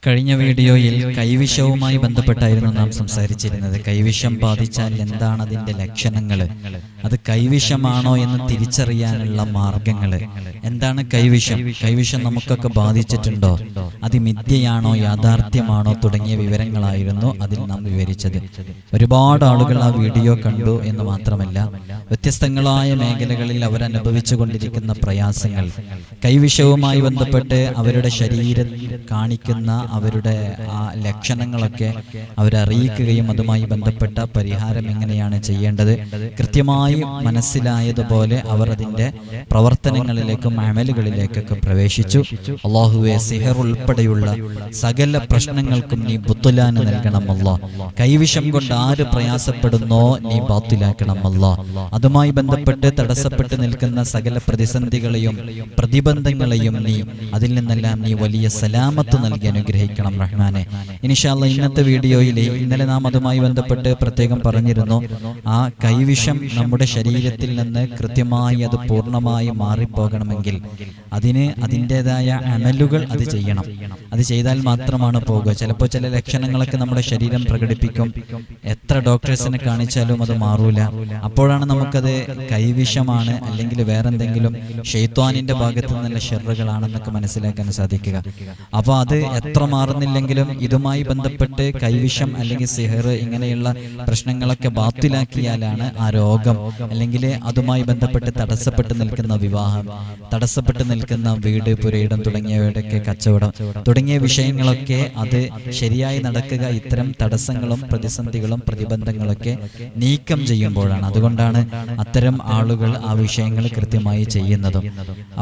കഴിഞ്ഞ വീഡിയോയിൽ കൈവിഷവുമായി ബന്ധപ്പെട്ടായിരുന്നു നാം സംസാരിച്ചിരുന്നത്. കൈവിഷം ബാധിച്ചാൽ എന്താണ് അതിൻ്റെ ലക്ഷണങ്ങൾ, അത് കൈവിഷമാണോ എന്ന് തിരിച്ചറിയാനുള്ള മാർഗങ്ങൾ, എന്താണ് കൈവിഷം, കൈവിഷം നമുക്കൊക്കെ ബാധിച്ചിട്ടുണ്ടോ, അത് മിഥ്യയാണോ യാഥാർത്ഥ്യമാണോ തുടങ്ങിയ വിവരങ്ങളായിരുന്നു അതിൽ നാം വിവരിച്ചത്. ഒരുപാട് ആളുകൾ ആ വീഡിയോ കണ്ടു എന്ന് മാത്രമല്ല, വ്യത്യസ്തങ്ങളായ മേഖലകളിൽ അവരനുഭവിച്ചു കൊണ്ടിരിക്കുന്ന പ്രയാസങ്ങൾ, കൈവിഷവുമായി ബന്ധപ്പെട്ട് അവരുടെ ശരീരം കാണിക്കുന്ന അവരുടെ ആ ലക്ഷണങ്ങളൊക്കെ അവരറിയിക്കുകയും അതുമായി ബന്ധപ്പെട്ട പരിഹാരം എങ്ങനെയാണ് ചെയ്യേണ്ടത് കൃത്യമായി മനസ്സിലായതുപോലെ അവർ അതിൻ്റെ പ്രവർത്തനങ്ങളിലേക്കും അമലുകളിലേക്കൊക്കെ പ്രവേശിച്ചു. അല്ലാഹുവേ, സിഹർ ഉൾപ്പെടെയുള്ള സകല പ്രശ്നങ്ങൾക്കും നീ ബുത്തുലാന് നൽകണം അല്ലാ. കൈവിഷം കൊണ്ട് ആര് പ്രയാസപ്പെടുന്നോ നീ ബാത്തിലാക്കണം അല്ലാ. അതുമായി ബന്ധപ്പെട്ട് തടസ്സപ്പെട്ട് നിൽക്കുന്ന സകല പ്രതിസന്ധികളെയും പ്രതിബന്ധങ്ങളെയും നീ അതിൽ നിന്നെല്ലാം നീ വലിയ സലാമത്ത് നൽകി അനുഗ്രഹിക്കണം റഹ്മാനെ. ഇൻഷാ അല്ലാഹ് ഇന്നത്തെ വീഡിയോയിൽ ഇന്നലെ നാം അതുമായി ബന്ധപ്പെട്ട് പ്രത്യേകം പറഞ്ഞിരുന്നു, ആ കൈവിഷം നമ്മുടെ ശരീരത്തിൽ നിന്ന് കൃത്യമായി അത് പൂർണ്ണമായി മാറിപ്പോകണമെങ്കിൽ അതിന് അതിൻ്റെതായ അമലുകൾ അത് ചെയ്യണം. അത് ചെയ്താൽ മാത്രമാണ് പോകുക. ചിലപ്പോൾ ചില ലക്ഷണങ്ങളൊക്കെ നമ്മുടെ ശരീരം പ്രകടിപ്പിക്കും, എത്ര ഡോക്ടേഴ്സിനെ കാണിച്ചാലും അത് മാറൂല. അപ്പോഴാണ് നമുക്കത് കൈവിഷമാണ് അല്ലെങ്കിൽ വേറെന്തെങ്കിലും ഷെയ്ത്വാനിന്റെ ഭാഗത്ത് നിന്നുള്ള ഷെറുകളാണെന്നൊക്കെ മനസ്സിലാക്കാൻ സാധിക്കുക. അപ്പോൾ അത് എത്ര മാറുന്നില്ലെങ്കിലും ഇതുമായി ബന്ധപ്പെട്ട് കൈവിഷം അല്ലെങ്കിൽ സിഹർ ഇങ്ങനെയുള്ള പ്രശ്നങ്ങളൊക്കെ ബാത്തിലാക്കിയാലാണ് ആ രോഗം അല്ലെങ്കിൽ അതുമായി ബന്ധപ്പെട്ട് തടസ്സപ്പെട്ട് നിൽക്കുന്ന വിവാഹം, തടസ്സപ്പെട്ട് നിൽക്കുന്ന വീട് പുരയിടം തുടങ്ങിയവയുടെയൊക്കെ കച്ചവടം തുടങ്ങിയ വിഷയങ്ങളൊക്കെ അത് ശരിയായി നടക്കുക ഇത്തരം തടസ്സങ്ങളും പ്രതിസന്ധികളും പ്രതിബന്ധങ്ങളൊക്കെ നീക്കം ചെയ്യുമ്പോഴാണ്. അതുകൊണ്ടാണ് അത്തരം ആളുകൾ ആ വിഷയങ്ങൾ കൃത്യമായി ചെയ്യുന്നതും.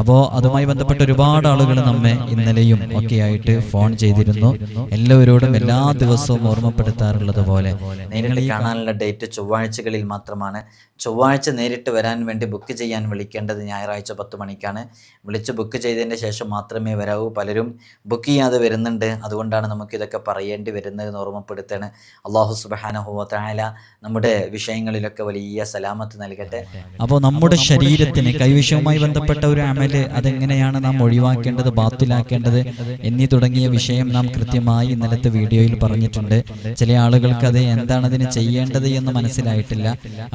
അപ്പോൾ അതുമായി ബന്ധപ്പെട്ട് ഒരുപാട് ആളുകൾ നമ്മെ ഇന്നലെയും ഒക്കെയായിട്ട് ഫോൺ ചെയ്തിരുന്നു. എല്ലാവരോടും എല്ലാ ദിവസവും ഓർമ്മപ്പെടുത്താറുള്ളത് പോലെ നിങ്ങൾ ഈ കാണാനുള്ള ഡേറ്റ് ചൊവ്വാഴ്ചകളിൽ മാത്രമാണ്. ചൊവ്വാഴ്ച നേരിട്ട് വരാൻ വേണ്ടി ബുക്ക് ചെയ്യാൻ വിളിക്കേണ്ടത് ഞായറാഴ്ച 10 മണിക്കാണ്. വിളിച്ച് ബുക്ക് ചെയ്തതിൻ്റെ ശേഷം മാത്രമേ വരാവൂ. പലരും ബുക്ക് ചെയ്യാതെ വരുന്നുണ്ട്. അതുകൊണ്ടാണ് നമുക്കിതൊക്കെ പറയേണ്ടി വരുന്നതെന്ന് ഓർമ്മപ്പെടുത്താണ്. അല്ലാഹു സുബ്ഹാനഹു വ തആല നമ്മുടെ വിഷയങ്ങളിലൊക്കെ വലിയ സലാമത്ത് നൽകട്ടെ. അപ്പോൾ നമ്മുടെ ശരീരത്തിന് കൈവിഷവുമായി ബന്ധപ്പെട്ട ഒരു അമല് അതെങ്ങനെയാണ് നാം ഒഴിവാക്കേണ്ടത്, ബാത്തിലാക്കേണ്ടത് എന്നീ തുടങ്ങിയ വിഷയം നാം കൃത്യമായി ഇന്നലത്തെ വീഡിയോയിൽ പറഞ്ഞിട്ടുണ്ട്. ചില ആളുകൾക്ക് അത് എന്താണ് അതിന് ചെയ്യേണ്ടത് എന്ന് മനസ്സിലായിട്ടില്ല.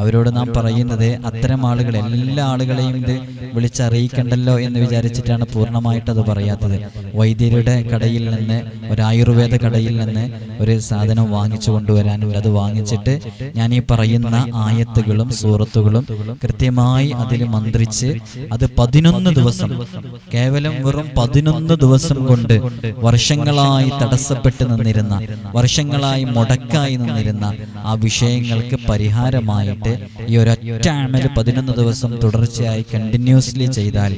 അവരോട് നാം പറയുന്നത് അത്തരം ആളുകൾ എല്ലാ ആളുകളെയും ഇത് വിളിച്ചറിയിക്കണ്ടല്ലോ എന്ന് വിചാരിച്ചിട്ടാണ് പൂർണ്ണമായിട്ട് അത് പറയാത്തത്. വൈദ്യരുടെ കടയിൽ നിന്ന്, ഒരു ആയുർവേദ കടയിൽ നിന്ന് ഒരു സാധനം വാങ്ങിച്ചു കൊണ്ടുവരാനും അത് വാങ്ങിച്ചിട്ട് ഞാൻ ഈ പറയുന്ന ആയത്തുകളും സൂറത്തുകളും കൃത്യമായി അതിൽ മന്ത്രിച്ച് അത് 11 ദിവസം, കേവലം വെറും 11 ദിവസം കൊണ്ട് വർഷങ്ങളായി തടസ്സപ്പെട്ട് നിന്നിരുന്ന, വർഷങ്ങളായി മുടക്കായി നിന്നിരുന്ന ആ വിഷയങ്ങൾക്ക് പരിഹാരമായിട്ട് ഈ ഒരൊറ്റ അമല് 11 ദിവസം തുടർച്ചയായി കണ്ടിന്യൂസ്ലി ചെയ്താൽ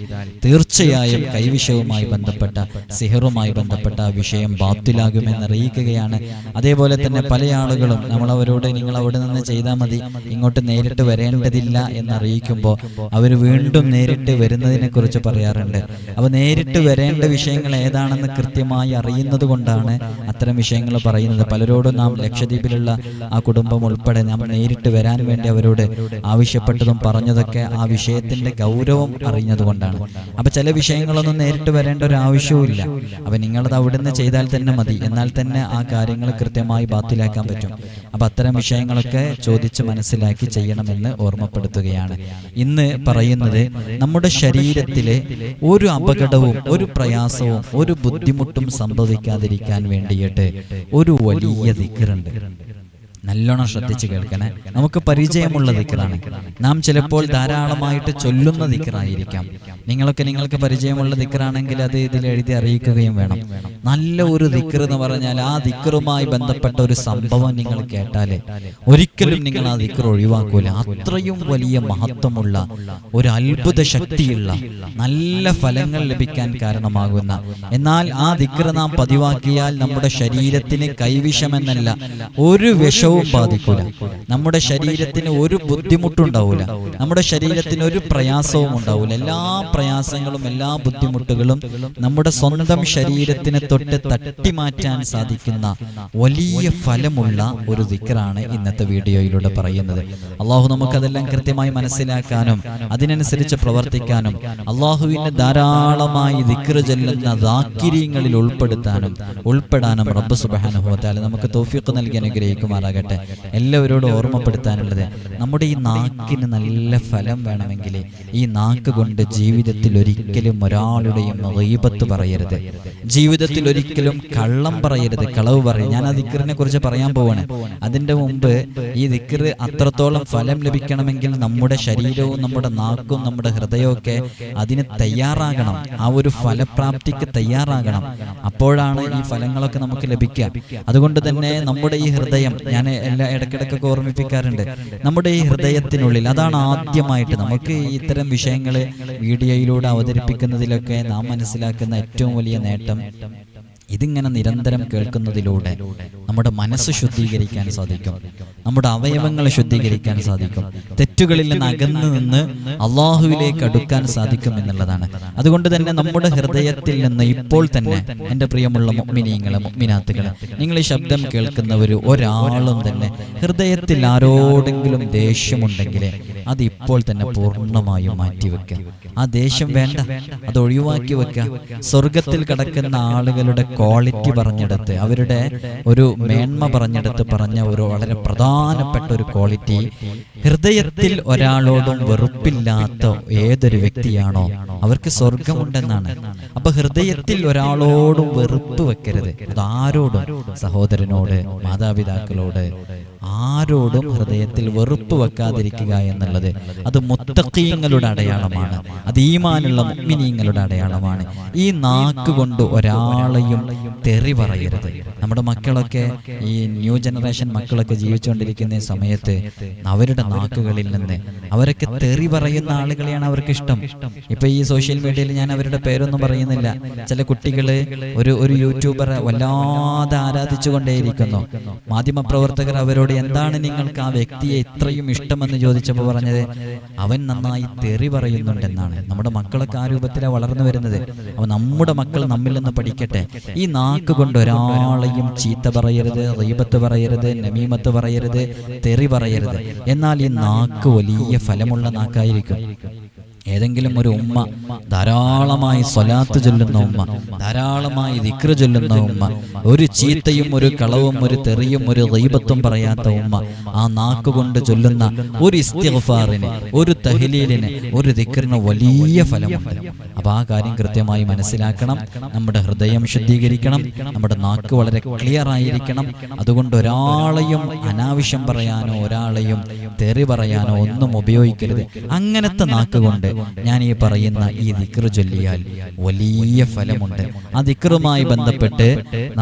തീർച്ചയായും കൈവിഷവുമായി ബന്ധപ്പെട്ട സിഹറുമായി ബന്ധപ്പെട്ട ആ വിഷയം ബാത്തിലാകുമെന്ന് അറിയിക്കുകയാണ്. അതേപോലെ തന്നെ പല ആളുകളും നമ്മളവരോട് നിങ്ങൾ അവിടെ നിന്ന് ചെയ്താൽ മതി, ഇങ്ങോട്ട് നേരിട്ട് വരേണ്ടതില്ല എന്നറിയിക്കുമ്പോൾ അവർ വീണ്ടും നേരിട്ട് വരുന്നതിനെ കുറിച്ച് പറയാറുണ്ട്. അപ്പോൾ നേരിട്ട് വരേണ്ട വിഷയങ്ങൾ ഏതാണെന്ന് കൃത്യമായി അറിയുന്നത് കൊണ്ടാണ് അത്തരം വിഷയങ്ങൾ പറയുന്നത്. പലരോടും നാം ലക്ഷദ്വീപിലുള്ള ആ കുടുംബം ഉൾപ്പെടെ നാം നേരിട്ട് വരാൻ വേണ്ടി അവരോട് ആവശ്യപ്പെട്ടതും പറഞ്ഞതൊക്കെ ആ വിഷയത്തിന്റെ ഗൗരവം അറിഞ്ഞതുകൊണ്ടാണ്. അപ്പൊ ചില വിഷയങ്ങളൊന്നും നേരിട്ട് വരേണ്ട ഒരു ആവശ്യവും ഇല്ല. അപ്പൊ നിങ്ങളത് അവിടുന്ന് ചെയ്താൽ തന്നെ മതി, എന്നാൽ തന്നെ ആ കാര്യങ്ങൾ കൃത്യമായി ബാത്തിലാക്കാൻ പറ്റും. അപ്പൊ അത്തരം വിഷയങ്ങളൊക്കെ ചോദിച്ച് മനസ്സിലാക്കി ചെയ്യണമെന്ന് ഓർമ്മപ്പെടുത്തുകയാണ്. ഇന്ന് പറയുന്നത് നമ്മുടെ ശരീരത്തിലെ ഒരു അപകടവും ഒരു പ്രയാസവും ഒരു ബുദ്ധിമുട്ടും സംഭവിക്കാതിരിക്കാൻ വേണ്ടിയിട്ട് ഒരു വലിയ ദിക്റുണ്ട്. നല്ലോണം ശ്രദ്ധിച്ച് കേൾക്കണേ. നമുക്ക് പരിചയമുള്ള ദിക്റാണ്. നാം ചിലപ്പോൾ ധാരാളമായിട്ട് ചൊല്ലുന്ന ദിക്റായിരിക്കാം. നിങ്ങൾക്ക് പരിചയമുള്ള ദിക്റാണെങ്കിൽ അത് ഇതിൽ എഴുതി അറിയിക്കുകയും വേണം. നല്ല ഒരു ദിക്ർ എന്ന് പറഞ്ഞാൽ ആ ദിക്റുമായി ബന്ധപ്പെട്ട ഒരു സംഭവം നിങ്ങൾ കേട്ടാലേ ഒരിക്കലും നിങ്ങൾ ആ ദിക്ർ ഒഴിവാക്കൂല. അത്രയും വലിയ മഹത്വമുള്ള ഒരു അത്ഭുത ശക്തിയുള്ള നല്ല ഫലങ്ങൾ ലഭിക്കാൻ കാരണമാകുന്ന, എന്നാൽ ആ ദിക്ർ നാം പതിവാക്കിയാൽ നമ്മുടെ ശരീരത്തിന് കൈവിഷമെന്നല്ല ഒരു വിഷവും വിഷവും ബാധിക്കൂല, നമ്മുടെ ശരീരത്തിന് ഒരു ബുദ്ധിമുട്ടുണ്ടാവൂല, നമ്മുടെ ശരീരത്തിന് ഒരു പ്രയാസവും ഉണ്ടാവൂല. എല്ലാ പ്രയാസങ്ങളും എല്ലാ ബുദ്ധിമുട്ടുകളും നമ്മുടെ സ്വന്തം ശരീരത്തിനെ തൊട്ട് തട്ടിമാറ്റാൻ സാധിക്കുന്ന വലിയ ഫലമുള്ള ഒരു ദിക്റാണ് ഇന്നത്തെ വീഡിയോയിലൂടെ പറയുന്നത്. അള്ളാഹു നമുക്കതെല്ലാം കൃത്യമായി മനസ്സിലാക്കാനും അതിനനുസരിച്ച് പ്രവർത്തിക്കാനും അള്ളാഹുവിനെ ധാരാളമായി ദിക്ർ ചൊല്ലുന്ന ദാക്കിരീങ്ങളിൽ ഉൾപ്പെടാനും റബ്ബ് സുബ്ഹാനഹു വ തആല നമുക്ക് തൗഫീഖ് നൽകി അനുഗ്രഹിക്കുമാറാകട്ടെ. എല്ലാവരോടും ഓർമ്മപ്പെടുത്താനുള്ളത്, നമ്മുടെ ഈ നാക്കിന് നല്ല ഫലം വേണമെങ്കിൽ ഈ നാക്ക് കൊണ്ട് ജീവിതത്തിൽ ഒരിക്കലും ഒരാളുടെയും ഗീബത്ത് പറയരുത്, ജീവിതത്തിൽ ഒരിക്കലും കള്ളം പറയരുത്, കളവ് പറയരുത്. ഞാൻ ആ ദിക്റിനെ കുറിച്ച് പറയാൻ പോവാണ്. അതിന്റെ മുമ്പ് ഈ ദിക്ർ അത്രത്തോളം ഫലം ലഭിക്കണമെങ്കിൽ നമ്മുടെ ശരീരവും നമ്മുടെ നാക്കും നമ്മുടെ ഹൃദയവും ഒക്കെ അതിന് തയ്യാറാകണം, ആ ഒരു ഫലപ്രാപ്തിക്ക് തയ്യാറാകണം. അപ്പോഴാണ് ഈ ഫലങ്ങളൊക്കെ നമുക്ക് ലഭിക്കുക. അതുകൊണ്ട് തന്നെ നമ്മുടെ ഈ ഹൃദയം, ഞാൻ ഇടയ്ക്കിടയ്ക്കൊക്കെ ഓർമ്മിപ്പിക്കാറുണ്ട്, നമ്മുടെ ഈ ഹൃദയത്തിനുള്ളിൽ, അതാണ് ആദ്യമായിട്ട് നമുക്ക് ഇത്തരം വിഷയങ്ങൾ വീഡിയോയിലൂടെ അവതരിപ്പിക്കുന്നതിലൊക്കെ നാം മനസ്സിലാക്കുന്ന ഏറ്റവും വലിയ നേട്ടം, ഇതിങ്ങനെ നിരന്തരം കേൾക്കുന്നതിലൂടെ നമ്മുടെ മനസ്സ് ശുദ്ധീകരിക്കാൻ സാധിക്കും, നമ്മുടെ അവയവങ്ങൾ ശുദ്ധീകരിക്കാൻ സാധിക്കും, തെറ്റുകളിൽ നിന്ന് അകന്നു നിന്ന് അള്ളാഹുവിലേക്ക് അടുക്കാൻ സാധിക്കും എന്നുള്ളതാണ്. അതുകൊണ്ട് തന്നെ നമ്മുടെ ഹൃദയത്തിൽ നിന്ന് ഇപ്പോൾ തന്നെ എൻ്റെ പ്രിയമുള്ള മുഅ്മിനീങ്ങളെ, മുഅ്മിനാത്തുകളെ, നിങ്ങൾ ഈ ശബ്ദം കേൾക്കുന്നവർ ഒരാളും തന്നെ ഹൃദയത്തിൽ ആരോടെങ്കിലും ദേഷ്യമുണ്ടെങ്കിൽ അത് ഇപ്പോൾ തന്നെ പൂർണ്ണമായും മാറ്റിവെക്കുക. ആ ദേഷ്യം വേണ്ട, അത് ഒഴിവാക്കി വെക്കുക. സ്വർഗത്തിൽ കിടക്കുന്ന ആളുകളുടെ ക്വാളിറ്റി പറഞ്ഞെടുത്ത്, അവരുടെ ഒരു മേന്മ പറഞ്ഞെടുത്ത് പറഞ്ഞ ഒരു വളരെ പ്രധാനപ്പെട്ട ഒരു ക്വാളിറ്റി, ഹൃദയത്തിൽ ഒരാളോടും വെറുപ്പില്ലാത്ത ഏതൊരു വ്യക്തിയാണോ അവർക്ക് സ്വർഗമുണ്ടെന്നാണ്. അപ്പൊ ഹൃദയത്തിൽ ഒരാളോടും വെറുപ്പ് വെക്കരുത്. അതാരോടും, സഹോദരനോട്, മാതാപിതാക്കളോട്, ആരോടും ഹൃദയത്തിൽ വെറുപ്പ് വെക്കാതിരിക്കുക എന്നുള്ളത് അത് മുത്തഖീങ്ങളുടെ അടയാളമാണ്, അത് ഈമാനുള്ള മുഅ്മിനീങ്ങളുടെ അടയാളമാണ്. ഈ നാക്ക് കൊണ്ട് ഒരാളെയും തെറി പറയരുത്. നമ്മുടെ മക്കളൊക്കെ, ഈ ന്യൂ ജനറേഷൻ മക്കളൊക്കെ ജീവിച്ചുകൊണ്ടിരിക്കുന്ന സമയത്ത് അവരുടെ നാക്കുകളിൽ നിന്ന് അവരൊക്കെ തെറി പറയുന്ന ആളുകളെയാണ് അവർക്ക് ഇഷ്ടം. ഇപ്പൊ ഈ സോഷ്യൽ മീഡിയയിൽ ഞാൻ അവരുടെ പേരൊന്നും പറയുന്നില്ല, ചില കുട്ടികള് ഒരു യൂട്യൂബറെ വല്ലാതെ ആരാധിച്ചുകൊണ്ടേയിരിക്കുന്നു. മാധ്യമപ്രവർത്തകർ അവരോട് എന്താണ് നിങ്ങൾക്ക് ആ വ്യക്തിയെ ഇത്രയും ഇഷ്ടമെന്ന് ചോദിച്ചപ്പോൾ പറഞ്ഞത്, അവൻ നന്നായി തെറി പറയുന്നുണ്ടെന്നാണ്. നമ്മുടെ മക്കളൊക്കെ ആ രൂപത്തിലാണ് വളർന്നു വരുന്നത്. അപ്പൊ നമ്മുടെ മക്കൾ നമ്മിൽ നിന്ന് പഠിക്കട്ടെ. ഈ നാക്ക് കൊണ്ട് ഒരാളെയും ചീത്ത പറയരുത്, ഗീബത്ത് പറയരുത്, നമീമത്ത് പറയരുത്, തെറി പറയരുത്. എന്നാൽ ഈ നാക്ക് വലിയ ഫലമുള്ള നാക്കായിരിക്കും. ഏതെങ്കിലും ഒരു ഉമ്മ ധാരാളമായി സ്വലാത്ത് ചൊല്ലുന്ന ഉമ്മ, ധാരാളമായി ദിക്ർ ചൊല്ലുന്ന ഉമ്മ, ഒരു ചീത്തയും ഒരു കളവും ഒരു തെറിയും ഒരു ഗീബത്തും പറയാത്ത ഉമ്മ, ആ നാക്കുകൊണ്ട് ചൊല്ലുന്ന ഒരു ഇസ്തിഗ്ഫാറിന്, ഒരു തഹ്ലീലിന്, ഒരു ദിക്റിന് വലിയ ഫലമുണ്ട്. അപ്പൊ ആ കാര്യം കൃത്യമായി മനസ്സിലാക്കണം. നമ്മുടെ ഹൃദയം ശുദ്ധീകരിക്കണം, നമ്മുടെ നാക്ക് വളരെ ക്ലിയർ ആയിരിക്കണം. അതുകൊണ്ട് ഒരാളെയും അനാവശ്യം പറയാനോ ഒരാളെയും തെറി പറയാനോ ഒന്നും ഉപയോഗിക്കരുത്. അങ്ങനത്തെ നാക്ക് കൊണ്ട് ഞാൻ ഈ പറയുന്ന ഈ ദിക്ർ ചൊല്ലിയാൽ വലിയ ഫലമുണ്ട്. ആ ദിക്റുമായി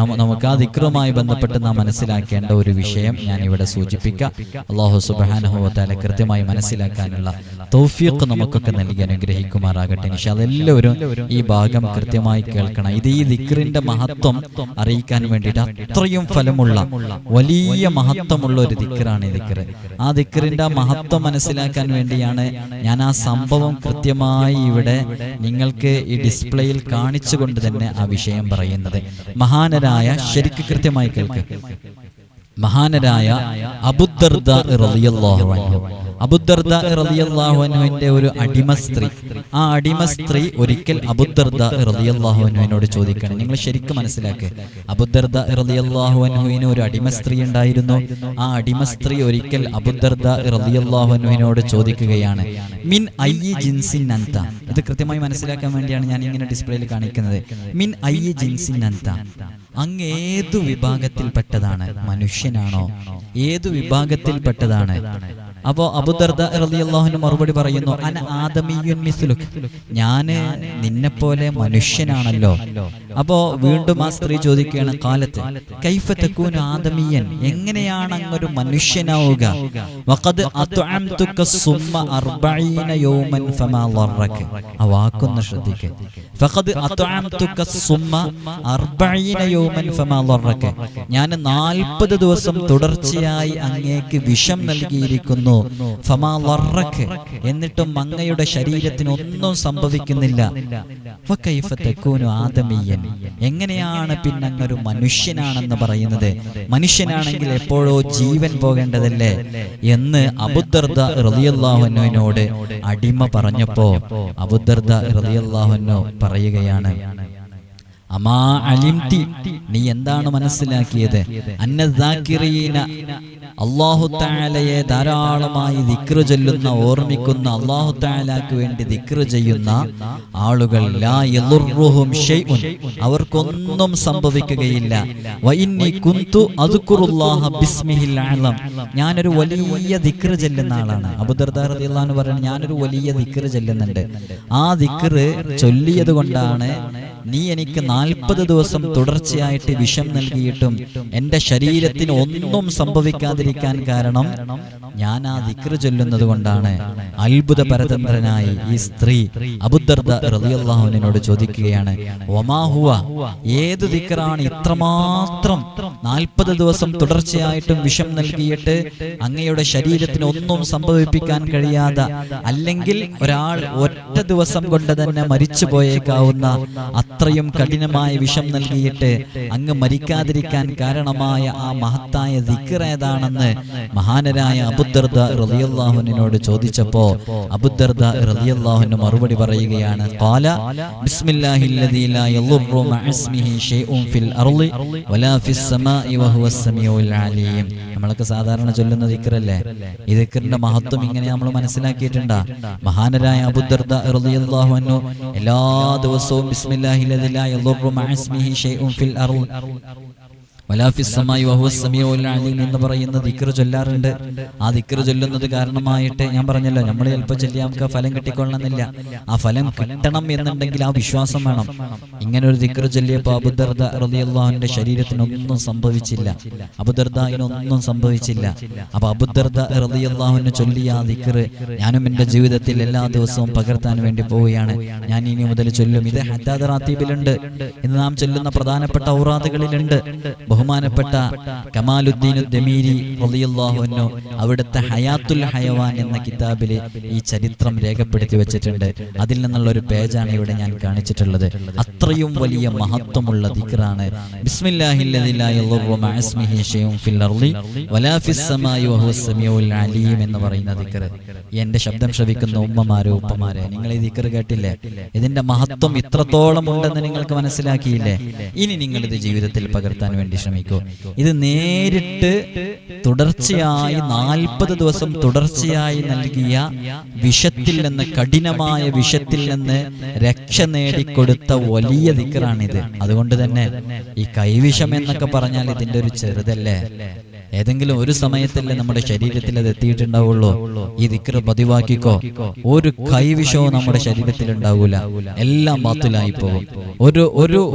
ബന്ധപ്പെട്ട് നാം മനസ്സിലാക്കേണ്ട ഒരു വിഷയം ഞാൻ ഇവിടെ സൂചിപ്പിക്കാം. അല്ലാഹു സുബ്ഹാനഹു വ തആല കൃത്യമായി മനസ്സിലാക്കാനുള്ള തൗഫീഖ് നമുക്കൊക്കെ നൽകി അനുഗ്രഹിക്കുമാറാകട്ടെ. ഇൻഷാ അല്ലാഹ് എല്ലാവരും ഈ ഭാഗം കൃത്യമായി കേൾക്കണം. ഇത് ഈ ദിക്റിന്റെ മഹത്വം അറിയിക്കാൻ വേണ്ടിയിട്ട് അത്രയും ഫലമുള്ള വലിയ മഹത്വമുള്ള ഒരു ദിക്റാണ് ഈ ദിക്ർ. ആ ദിക്റിന്റെ മഹത്വം മനസ്സിലാക്കാൻ വേണ്ടിയാണ് ഞാൻ ആ സംഭവം കൃത്യമായി ഇവിടെ നിങ്ങൾക്ക് ഈ ഡിസ്പ്ലേയിൽ കാണിച്ചുകൊണ്ട് തന്നെ ആ വിഷയം പറയുന്നത്. മഹാനരായ, ശരിക്ക് കൃത്യമായി കേൾക്ക്, മഹാനരായ അബൂദർദാ റളിയല്ലാഹു അൻഹു, അബൂദർദാ റളിയല്ലാഹു അൻഹുവിന്റെ ഒരു അടിമ സ്ത്രീ, ആ അടിമ സ്ത്രീ ഒരിക്കൽ അബൂദർദാ റളിയല്ലാഹു അൻഹുവിനോട് ചോദിക്കണം. നിങ്ങൾ ശരിക്കും മനസ്സിലാക്കുക, അബൂദർദാ റളിയല്ലാഹു അൻഹുവിന് ഒരു അടിമ സ്ത്രീ ഉണ്ടായിരുന്നു. ആ അടിമ സ്ത്രീ ഒരിക്കൽ അബൂദർദാ റളിയല്ലാഹു അൻഹുവിനോട് ചോദിക്കുകയാണ്, മിൻ അയ്യി ജിൻസിൻ അൻത. ഇത് കൃത്യമായി മനസ്സിലാക്കാൻ വേണ്ടിയാണ് ഞാൻ ഇങ്ങനെ ഡിസ്പ്ലേയിൽ കാണിക്കുന്നത്. മിൻ അയ്യി ജിൻസിൻ അൻത, അങ്ങ് ഏതു വിഭാഗത്തിൽപ്പെട്ടതാണ്? മനുഷ്യനാണോ? ഏതു വിഭാഗത്തിൽപ്പെട്ടതാണ്? അപ്പോ അബൂദർദ റളിയല്ലാഹു അൻഹു മറുപടി പറയുന്നു, അന ആദമിയ്യുൻ മിസ്ലുക്, ഞാന് നിന്നെപ്പോലെ മനുഷ്യനാണല്ലോ. അപ്പോ വീണ്ടും ആ സ്ത്രീ ചോദിക്കുകയാണ്, കാലത്ത് കൈഫ തകൂനു ആദമിയൻ, എങ്ങനെയാണ് അങ്ങൊരു മനുഷ്യനാവുക? വഖദ് അത്അംതുക സുമ്മ 40 യൗമൻ ഫമാ ളറക. ആ വാക്കൊന്ന് ശ്രദ്ധിക്കുക. ഫഖദ് അത്അംതുക സുമ്മ 40 യൗമൻ ഫമാ ളറക, ഞാൻ 40 ദിവസം തുടർച്ചയായി അങ്ങേക്ക് വിഷം നൽകിയിരിക്കുന്നു. ഫമാ ളറക, എന്നിട്ടും അങ്ങയുടെ ശരീരത്തിന് ഒന്നും സംഭവിക്കുന്നില്ല. ഫകൈഫ തകൂനു ആദമിയൻ, എങ്ങനെയാണ് പിന്നെ അങ്ങൊരു മനുഷ്യനാണെന്ന് പറയുന്നത്? മനുഷ്യനാണെങ്കിൽ എപ്പോഴോ ജീവൻ പോകേണ്ടതല്ലേ എന്ന് അബൂദർദ റളിയല്ലാഹു അൻഹുവിനോട് അടിമ പറഞ്ഞപ്പോ അബൂദർദ റളിയല്ലാഹു അൻഹു പറയുകയാണ്, അമാ അലിംതി, നീ എന്താണ് മനസ്സിലാക്കിയത്? അന്നദാകിരീന, അല്ലാഹു തആലയെ ധാരാളമായി ദിക്ർ ചൊല്ലുന്ന, ഓർമ്മിക്കുന്ന, അല്ലാഹു തആലക്ക് വേണ്ടി ദിക്ർ ചെയ്യുന്ന ആളുകൾ, ലാ യളുറുഹും ഷൈഉൻ, അവർക്കൊന്നും സംഭവിക്കുകയില്ല. വ ഇന്നി കുന്തു അദ്കുറുല്ലാഹ ബിസ്മിഹിൽ അഅലം, ഞാനൊരു വലിയ ദിക്ർ ചൊല്ലുന്ന ആളാണ്. അബൂദർദ റളിയല്ലാഹു അൻഹു പറഞ്ഞു, ഞാനൊരു വലിയ ദിക്ർ ചൊല്ലുന്നുണ്ട്. ആ ദിക്ർ ചൊല്ലിയത് കൊണ്ടാണ് നീ എനിക്ക് 40 ദിവസം തുടർച്ചയായിട്ട് വിഷം നൽകിയിട്ടും എന്റെ ശരീരത്തിന് ഒന്നും സംഭവിക്കാതിരിക്കാൻ കാരണം ഞാൻ ആ ദിക്ർ ചൊല്ലുന്നത് കൊണ്ടാണ്. അത്ഭുത പരതന്ത്രനായി ഈ സ്ത്രീ അബൂദർദ റളിയല്ലാഹു അൻഹുവിനോട് ചോദിക്കുകയാണ്, വമാ ഹുവ, ഏത് ദിക്റാണ് ഇത്രമാത്രം 40 ദിവസം തുടർച്ചയായിട്ടും വിഷം നൽകിയിട്ട് അങ്ങയുടെ ശരീരത്തിന് ഒന്നും സംഭവിപ്പിക്കാൻ കഴിയാതെ, അല്ലെങ്കിൽ ഒരാൾ ഒറ്റ ദിവസം കൊണ്ട് തന്നെ മരിച്ചു പോയേക്കാവുന്ന അത്രയും കഠിനമായ വിഷം നൽകിയിട്ട് അങ്ങ് മരിക്കാതിരിക്കാൻ കാരണമായ ആ മഹത്തായ ദിക്ർ ഏതാണെന്ന് മഹാനരായ അബൂദർദ റളിയല്ലാഹു അൻഹുവിനോട് ചോദിച്ചപ്പോ അബൂദർദ റളിയല്ലാഹു അൻഹു മറുപടി പറയുകയാണ്, ഖാല ബിസ്മില്ലാഹില്ലദീ ലാ യളുറു മഅസ്മിഹി ഷൈഉൻ ഫിൽ അർളി വലാ ഫിസ് സമാഇ വഹുവസ് സമീഉൽ അലീം. നമ്മളൊക്കെ സാധാരണ ചൊല്ലുന്ന ദിക്റല്ലേ, ഈ ദിക്റിന്റെ മഹത്വം ഇങ്ങനെ നമ്മൾ മനസ്സിലാക്കിയിട്ടുണ്ടാ? മഹാനരായ അബൂദർദ റളിയല്ലാഹു അൻഹു എല്ലാ ദിവസവും ബിസ്മില്ലാഹില്ലദീ ലാ യളുറു മഅസ്മിഹി ഷൈഉൻ ഫിൽ അർളി വലാ ഫിസ് സമാഇ വഹുവസ് സമീഉൽ അലീം എന്ന് പറയുന്ന ദിക്ർ ചൊല്ലാറുണ്ട്. ആ ദിക്ർ ചൊല്ലുന്നത് കാരണമായിട്ട് ഞാൻ പറഞ്ഞല്ലോ, നമ്മൾ ചിലപ്പോൾ ചൊല്ലിയാൽ നമുക്ക് ആ ഫലം കിട്ടിക്കൊള്ളണമെന്നില്ല. ആ ഫലം കിട്ടണം എന്നുണ്ടെങ്കിൽ ആ വിശ്വാസം വേണം. ഇങ്ങനെ ഒരു ദിക്ർ ചൊല്ലിയപ്പോൾ അബൂദർദ റളിയല്ലാഹു അൻഹുവിന്റെ ശരീരത്തിനൊന്നും സംഭവിച്ചില്ല, അബൂദർദായിനൊന്നും സംഭവിച്ചില്ല. അപ്പൊ അബൂദർദ റളിയല്ലാഹു അൻഹു ചൊല്ലിയ ആ ദിക്ർ ഞാനും എന്റെ ജീവിതത്തിൽ എല്ലാ ദിവസവും പകർത്താൻ വേണ്ടി പോവുകയാണ്. ഞാൻ ഇനി മുതൽ ചൊല്ലും. ഇത് ഹദ്ദാദ് റാത്തീബിലുണ്ട്, ഇന്ന് നാം ചൊല്ലുന്ന പ്രധാനപ്പെട്ട ഔറാദുകളിലുണ്ട്. ബഹുമാനപ്പെട്ട കമാലുദ്ദീൻ ദമീരി റളിയല്ലാഹു അൻഹു അവിടുത്തെ ഹയാത്തുൽ ഹയവാൻ എന്ന കിതാബിൽ ഈ ചരിത്രം രേഖപ്പെടുത്തി വെച്ചിട്ടുണ്ട്. അതിൽ നിന്നുള്ള ഒരു പേജാണ് ഇവിടെ ഞാൻ കാണിച്ചിട്ടുള്ളത്. അത്രയും വലിയ മഹത്വമുള്ള ദിക്റാണ് ബിസ്മില്ലാഹില്ലദീ ലാ യളുറു മഅസ്മിഹി ഷൈഉൻ ഫിൽ അർളി വലാ ഫിസ് സമാഇ വഹുവസ് സമീഉൽ അലീം എന്ന് പറയുന്ന ദിക്ർ. എന്റെ ശബ്ദം ശ്രവിക്കുന്ന ഉമ്മമാരെ, ഉപ്പമാരെ, നിങ്ങൾ ഈ ദിക്ർ കേട്ടില്ലേ? ഇതിന്റെ മഹത്വം ഇത്രത്തോളം ഉണ്ടെന്ന് നിങ്ങൾക്ക് മനസ്സിലാക്കിയില്ലേ? ഇനി നിങ്ങൾ ഇത് ജീവിതത്തിൽ പകർത്താൻ വേണ്ടി ശ്രമിക്കൂ. ഇത് നേരിട്ട് തുടർച്ചയായി 40 ദിവസം തുടർച്ചയായി നൽകിയ വിഷത്തിൽ നിന്ന്, കഠിനമായ വിഷത്തിൽ നിന്ന് രക്ഷ നേടിക്കൊടുത്ത വലിയ ദിക്റാണിത്. അതുകൊണ്ട് തന്നെ ഈ കൈവിഷം എന്നൊക്കെ പറഞ്ഞാൽ ഇതിന്റെ ഒരു ചെറുതല്ലേ. ഏതെങ്കിലും ഒരു സമയത്തല്ലേ നമ്മുടെ ശരീരത്തിൽ അത് എത്തിയിട്ടുണ്ടാവുള്ളൂ. ഈ ദിക്ർ പതിവാക്കിക്കോ, ഒരു കൈവിഷവും നമ്മുടെ ശരീരത്തിൽ ഉണ്ടാവൂല, എല്ലാം ബാത്തിലായി പോകും.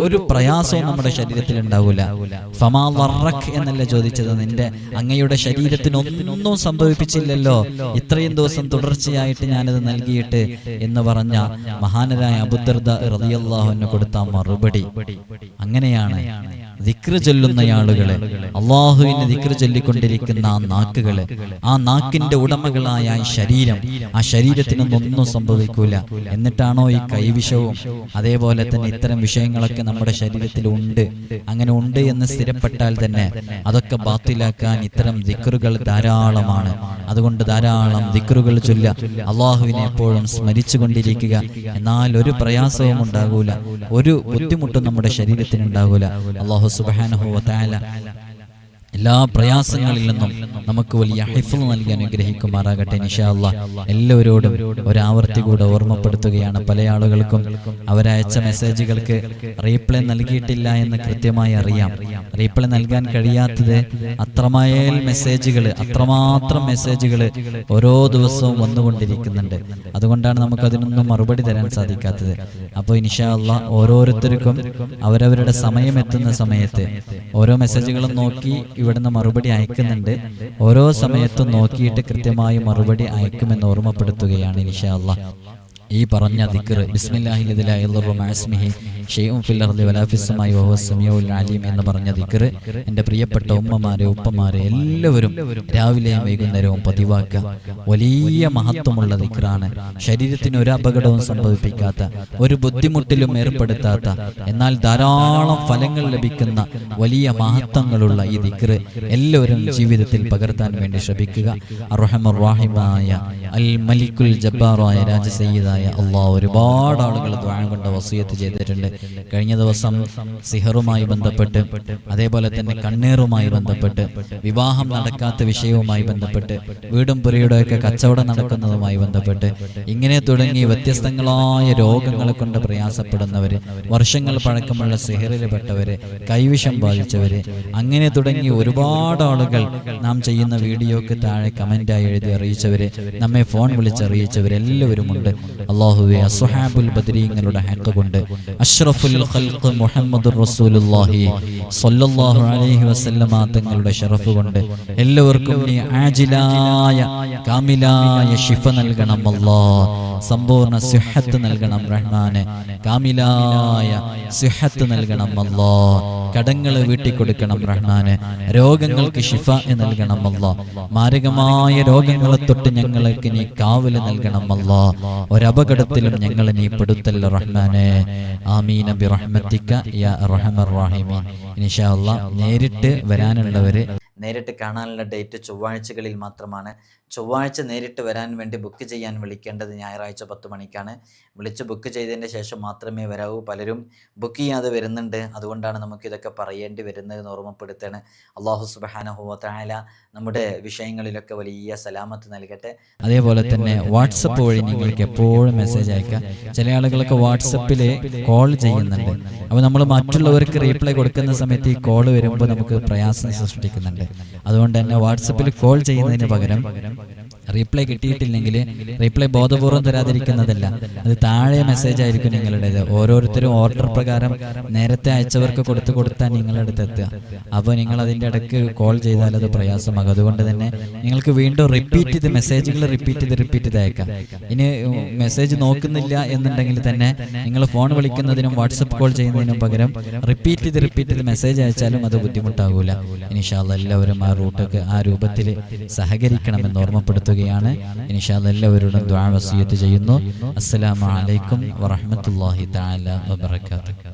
ഒരു പ്രയാസവും നമ്മുടെ ശരീരത്തിൽ ഉണ്ടാവൂല. ഫമാ ളറക് എന്നല്ല ചോദിച്ചത്, നിന്റെ അങ്ങയുടെ ശരീരത്തിനൊന്നും സംഭവിപ്പിച്ചില്ലല്ലോ ഇത്രയും ദിവസം തുടർച്ചയായിട്ട് ഞാനത് നൽകിയിട്ട് എന്ന് പറഞ്ഞ മഹാനരായ അബൂദർദ റളിയല്ലാഹു അൻഹു കൊടുത്ത മറുപടി. അങ്ങനെയാണ് ദിക്ർ ചൊല്ലുന്ന ആളുകളെ, അള്ളാഹുവിന് ദിക്ർ ചൊല്ലിക്കൊണ്ടിരിക്കുന്ന ആ നാക്കുകള്, ആ നാക്കിന്റെ ഉടമകളായ ശരീരം, ആ ശരീരത്തിനൊന്നും സംഭവിക്കൂല. എന്നിട്ടാണോ ഈ കൈവിഷവും അതേപോലെ തന്നെ ഇത്തരം വിഷയങ്ങളൊക്കെ നമ്മുടെ ശരീരത്തിൽ ഉണ്ട്. അങ്ങനെ ഉണ്ട് എന്ന് സ്ഥിരപ്പെട്ടാൽ തന്നെ അതൊക്കെ ബാത്തിലാക്കാൻ ഇത്തരം ദിക്റുകൾ ധാരാളമാണ്. അതുകൊണ്ട് ധാരാളം ദിക്റുകൾ ചൊല്ല, അള്ളാഹുവിനെ എപ്പോഴും സ്മരിച്ചു കൊണ്ടിരിക്കുക. എന്നാൽ ഒരു പ്രയാസവും ഉണ്ടാകൂല, ഒരു ബുദ്ധിമുട്ടും നമ്മുടെ ശരീരത്തിന് ഉണ്ടാകൂല. അള്ളാഹു സുബ്ഹാനഹു വ തആല എല്ലാ പ്രയാസങ്ങളിൽ നിന്നും നമുക്ക് വലിയ ഹിഫ്ള് നൽകി അനുഗ്രഹിക്കുമാറാകട്ടെ. ഇൻഷാ അല്ലാഹ് എല്ലാവരോടും ഒരാവർത്തി കൂടെ ഓർമ്മപ്പെടുത്തുകയാണ്. പല ആളുകൾക്കും അവരയച്ച മെസ്സേജുകൾക്ക് റീപ്ലൈ നൽകിയിട്ടില്ല എന്ന് കൃത്യമായി അറിയാം. റീപ്ലൈ നൽകാൻ കഴിയാത്തത് അത്രമാത്രം മെസ്സേജുകൾ ഓരോ ദിവസവും വന്നുകൊണ്ടിരിക്കുന്നുണ്ട്. അതുകൊണ്ടാണ് നമുക്ക് അതിനൊന്നും മറുപടി തരാൻ സാധിക്കാത്തത്. അപ്പോൾ ഇൻഷാ അല്ലാഹ് ഓരോരുത്തർക്കും അവരവരുടെ സമയമെത്തുന്ന സമയത്ത് ഓരോ മെസ്സേജുകളും നോക്കി ഇവിടുന്ന് മറുപടി അയക്കുന്നുണ്ട്. ഓരോ സമയത്തും നോക്കിയിട്ട് കൃത്യമായി മറുപടി അയക്കുമെന്ന് ഓർമ്മപ്പെടുത്തുകയാണ് ഇൻഷാ അല്ലാഹ്. ഈ പറഞ്ഞ ദിക്ർ ബിസ്മില്ലാഹിൽ ലാ യദുറു മഅസ്മിഹി ഷൈഉൻ ഫിൽ അർളി വലാ ഫിസ് സമാഇ വഹുവ സമീഉൽ അലീം എന്ന് പറഞ്ഞ ദിക്ർ എൻ്റെ പ്രിയപ്പെട്ട ഉമ്മമാരെ ഉപ്പമാരെ എല്ലാവരും രാവിലെയും വൈകുന്നേരവും പതിവാക്കുക. വലിയ മഹത്വമുള്ള ദിക്റാണ്. ശരീരത്തിന് ഒരു അപകടവും സംഭവിപ്പിക്കാത്ത, ഒരു ബുദ്ധിമുട്ടിലും ഏർപ്പെടുത്താത്ത, എന്നാൽ ധാരാളം ഫലങ്ങൾ ലഭിക്കുന്ന വലിയ മഹത്വങ്ങളുള്ള ഈ ദിക്ർ എല്ലാവരും ജീവിതത്തിൽ പകർത്താൻ വേണ്ടി ശ്രമിക്കുക. അർഹമർ റഹീമായ അൽ മലിക്കുൽ ജബ്ബാറായ രാജസയ്യിദായ അല്ലാഹ് ഒരുപാട് ആളുകൾ ദുആ കൊണ്ട് വസിയത്ത് ചെയ്തിട്ടുണ്ട്. കഴിഞ്ഞ ദിവസം സിഹറുമായി ബന്ധപ്പെട്ട്, അതേപോലെ തന്നെ കണ്ണീറുമായി ബന്ധപ്പെട്ട്, വിവാഹം നടക്കാത്ത വിഷയവുമായി ബന്ധപ്പെട്ട്, വീടും പുരയുടെയൊക്കെ കച്ചവടം നടക്കുന്നതുമായി ബന്ധപ്പെട്ട്, ഇങ്ങനെ തുടങ്ങി വ്യത്യസ്തങ്ങളായ രോഗങ്ങളെ കൊണ്ട് പ്രയാസപ്പെടുന്നവര്, വർഷങ്ങൾ പഴക്കമുള്ള സിഹറിൽപ്പെട്ടവര്, കൈവിഷം ബാധിച്ചവര്, അങ്ങനെ തുടങ്ങി ഒരുപാട് ആളുകൾ നാം ചെയ്യുന്ന വീഡിയോക്ക് താഴെ കമന്റായി എഴുതി അറിയിച്ചവര്, നമ്മെ ഫോൺ വിളിച്ചറിയിച്ചവരെല്ലാവരുമുണ്ട്. അല്ലാഹുവേ, അസ്ഹാബുൽ ബദരീങ്ങളുടെ ഹഖ് കൊണ്ട് അഷ്റഫുൽ ഖൽഖ് മുഹമ്മദുർ റസൂലുള്ളാഹി സ്വല്ലല്ലാഹു അലൈഹി വസല്ലമ തങ്ങളുടെ ശറഫ് കൊണ്ട് എല്ലാവർക്കും നീ ആജിലായ കാമിലായ ശിഫ നൽകണം അല്ലാഹ്. സമ്പൂർണ്ണ സിഹത്ത് നൽകണം റഹ്മാനെ. കാമിലായ സിഹത്ത് നൽകണം അല്ലാഹ്. കടങ്ങൾ വീട്ടിക്കൊടുക്കണം റഹ്മാനെ. രോഗങ്ങൾക്ക് ശിഫ നൽകണം അല്ലാഹ്. മാരകമായ രോഗങ്ങളെ തൊട്ട് ഞങ്ങൾക്ക് നീ കാവല് നൽകണം അല്ലാഹ്. ഒരപകടത്തിലും ഞങ്ങളെ നീ പെടുത്തല്ല റഹ്മാനെ. ആമീന ബിറഹ്മതിക യാ അർഹമർ റഹീമീൻ. ഇൻഷാ അല്ലാഹ് നേരിട്ട് വരാനുള്ളവര് നേരിട്ട് കാണാനുള്ള ഡേറ്റ് ചൊവ്വാഴ്ചകളിൽ മാത്രമാണ്. ചൊവ്വാഴ്ച നേരിട്ട് വരാൻ വേണ്ടി ബുക്ക് ചെയ്യാൻ വിളിക്കേണ്ടത് ഞായറാഴ്ച 10 മണിക്കാണ്. വിളിച്ച് ബുക്ക് ചെയ്തതിൻ്റെ ശേഷം മാത്രമേ വരാവൂ. പലരും ബുക്ക് ചെയ്യാതെ വരുന്നുണ്ട്. അതുകൊണ്ടാണ് നമുക്കിതൊക്കെ പറയേണ്ടി വരുന്നതെന്ന് ഓർമ്മപ്പെടുത്താണ്. അല്ലാഹു സുബ്ഹാനഹു വ തആല നമ്മുടെ വിഷയങ്ങളിലൊക്കെ വലിയ സലാമത്ത് നൽകട്ടെ. അതേപോലെ തന്നെ വാട്സപ്പ് വഴി നിങ്ങൾക്ക് എപ്പോഴും മെസ്സേജ് അയക്കാം. ചില ആളുകളൊക്കെ വാട്സപ്പിൽ കോൾ ചെയ്യുന്നുണ്ട്. അപ്പോൾ നമ്മൾ മറ്റുള്ളവർക്ക് റീപ്ലൈ കൊടുക്കുന്ന സമയത്ത് ഈ കോൾ വരുമ്പോൾ നമുക്ക് പ്രയാസം സൃഷ്ടിക്കുന്നുണ്ട്. അതുകൊണ്ട് തന്നെ വാട്സപ്പിൽ കോൾ ചെയ്യുന്നതിന് പകരം റീപ്ലൈ കിട്ടിയിട്ടില്ലെങ്കിൽ റീപ്ലൈ ബോധപൂർവ്വം തരാതിരിക്കുന്നതല്ല, അത് താഴെ മെസ്സേജ് ആയിരിക്കും നിങ്ങളുടേത്. ഓരോരുത്തരും ഓർഡർ പ്രകാരം നേരത്തെ അയച്ചവർക്ക് കൊടുത്താൽ നിങ്ങളുടെ അടുത്ത് എത്തുക. അപ്പോൾ നിങ്ങൾ അതിൻ്റെ ഇടയ്ക്ക് കോൾ ചെയ്താൽ അത് പ്രയാസമാകും. അതുകൊണ്ട് തന്നെ നിങ്ങൾക്ക് വീണ്ടും റിപ്പീറ്റ് ചെയ്ത് മെസ്സേജുകൾ റിപ്പീറ്റ് ചെയ്ത് അയക്കാം. ഇനി മെസ്സേജ് നോക്കുന്നില്ല എന്നുണ്ടെങ്കിൽ തന്നെ നിങ്ങൾ ഫോൺ വിളിക്കുന്നതിനും വാട്സപ്പ് കോൾ ചെയ്യുന്നതിനും പകരം റിപ്പീറ്റ് ചെയ്ത് മെസ്സേജ് അയച്ചാലും അത് ബുദ്ധിമുട്ടാകൂല. ഇൻഷാ അല്ലാഹ് എല്ലാവരും ആ രൂപത്തിൽ സഹകരിക്കണമെന്ന് ഓർമ്മപ്പെടുത്തുക. ഇൻഷാ അല്ലാഹ് എല്ലാവരോടും ദുആ വസിയത്ത് ചെയ്യുന്നു. അസ്സലാമു അലൈക്കും വറഹ്മത്തുള്ളാഹി തആല വബറകാതുഹു.